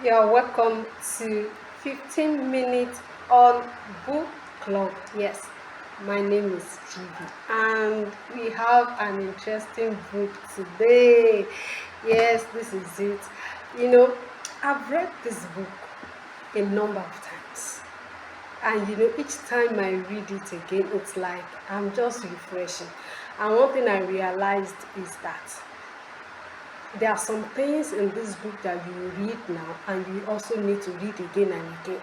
You're welcome to 15 minutes on book club. Yes, my name is Phoebe, and we have an interesting book today. Yes, this is it. You know, I've read this book a number of times, and each time I read it again, it's like I'm just refreshing. And one thing I realized is that there are some things in this book that you read now and you also need to read again and again,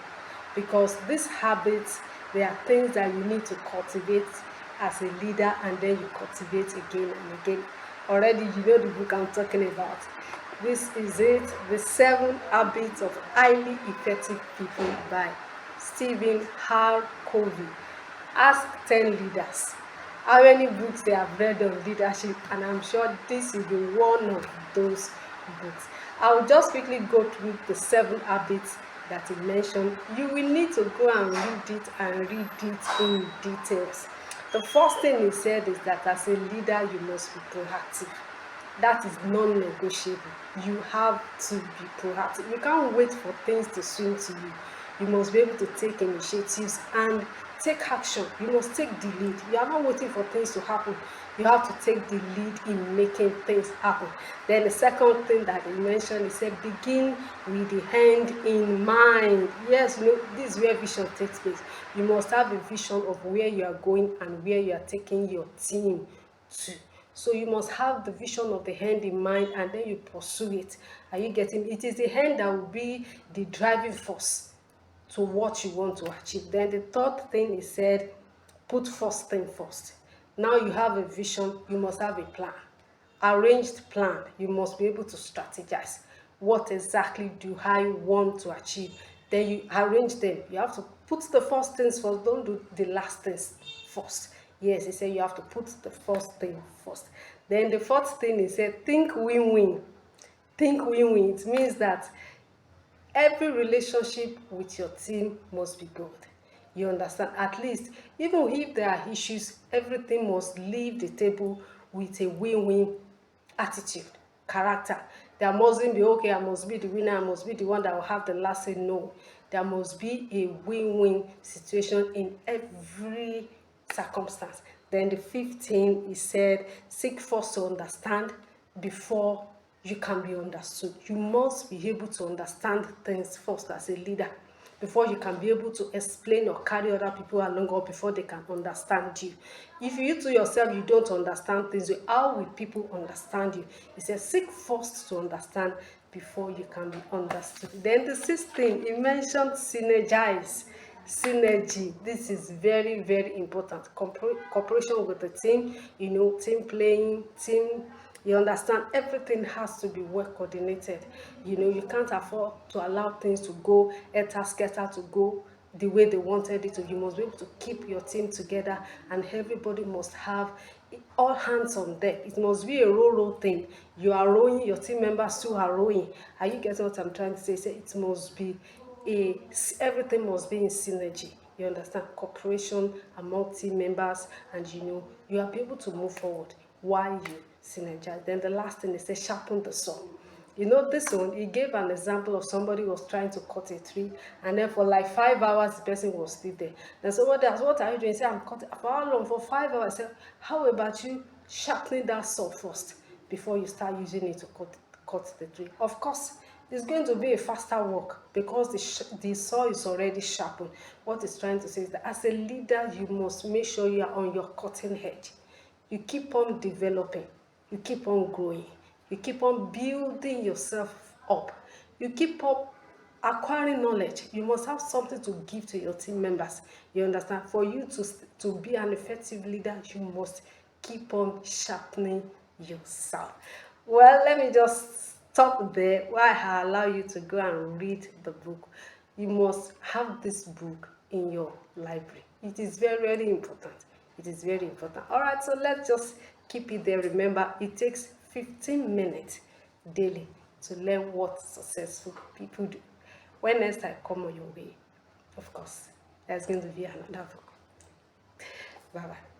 because these habits, there are things that you need to cultivate as a leader, and then you cultivate again and again. Already you know the book I'm talking about. This is it, The Seven Habits of Highly Effective People by Stephen R. Covey. Ask 10 leaders how many books they have read on leadership, and I'm sure this will be one of those books. I'll just quickly go through the seven habits that he mentioned. You will need to go and read it and read it in details. The first thing he said is that as a leader, you must be proactive. That is non-negotiable. You have to be proactive. You can't wait for things to swing to you. You must be able to take initiatives and take action. You must take the lead. You are not waiting for things to happen. You have to take the lead in making things happen. Then the second thing that he mentioned, he said, begin with the end in mind. Yes, this is where vision takes place. You must have a vision of where you are going and where you are taking your team to. So you must have the vision of the hand in mind, and then you pursue it. Are you getting it? Is the hand that will be the driving force to what you want to achieve. Then the third thing he said, put first thing first. Now you have a vision, you must have a plan. Arranged plan, you must be able to strategize. What exactly do I want to achieve? Then you arrange them. You have to put the first things first, don't do the last things first. Yes, he said you have to put the first thing first. Then the fourth thing, he said, think win-win. Think win-win. It means that every relationship with your team must be good. You understand? At least, even if there are issues, everything must leave the table with a win-win attitude, character. There mustn't be, okay, I must be the winner, I must be the one that will have the last say. No. There must be a win-win situation in every circumstance. Then the fifth thing, he said, seek first to understand before you can be understood. You must be able to understand things first as a leader before you can be able to explain or carry other people along, or before they can understand you. If you to yourself, you don't understand things, how will people understand you? He says, seek first to understand before you can be understood. Then the sixth thing, he mentioned synergize. Synergy, this is very, very important. Cooperation with the team, team playing, team, you understand, everything has to be well coordinated. You can't afford to allow things to go scatter, to go the way they wanted it to. You must be able to keep your team together, and everybody must have all hands on deck. It must be a row thing. You are rowing, your team members too are rowing. Are you getting what I'm trying to say? It must be everything must be in synergy. You understand? Cooperation among team members, and you are able to move forward while you synergize. Then the last thing is, say, sharpen the saw. This one, he gave an example of somebody who was trying to cut a tree, and then for like 5 hours, the person was still there. Then somebody asked, what are you doing? He said, I'm cutting. For how long? For 5 hours. I said, how about you sharpening that saw first before you start using it to cut the tree? Of course, it's going to be a faster work because the saw is already sharpened. What it's trying to say is that as a leader, you must make sure you are on your cutting edge. You keep on developing. You keep on growing. You keep on building yourself up. You keep up acquiring knowledge. You must have something to give to your team members. You understand? For you to be an effective leader, you must keep on sharpening yourself. Well, let me just stop there while I allow you to go and read the book. You must have this book in your library. It is very, very important. It is very important. All right, so let's just keep it there. Remember, it takes 15 minutes daily to learn what successful people do. When next I come on your way, of course, there's going to be another book. Bye bye.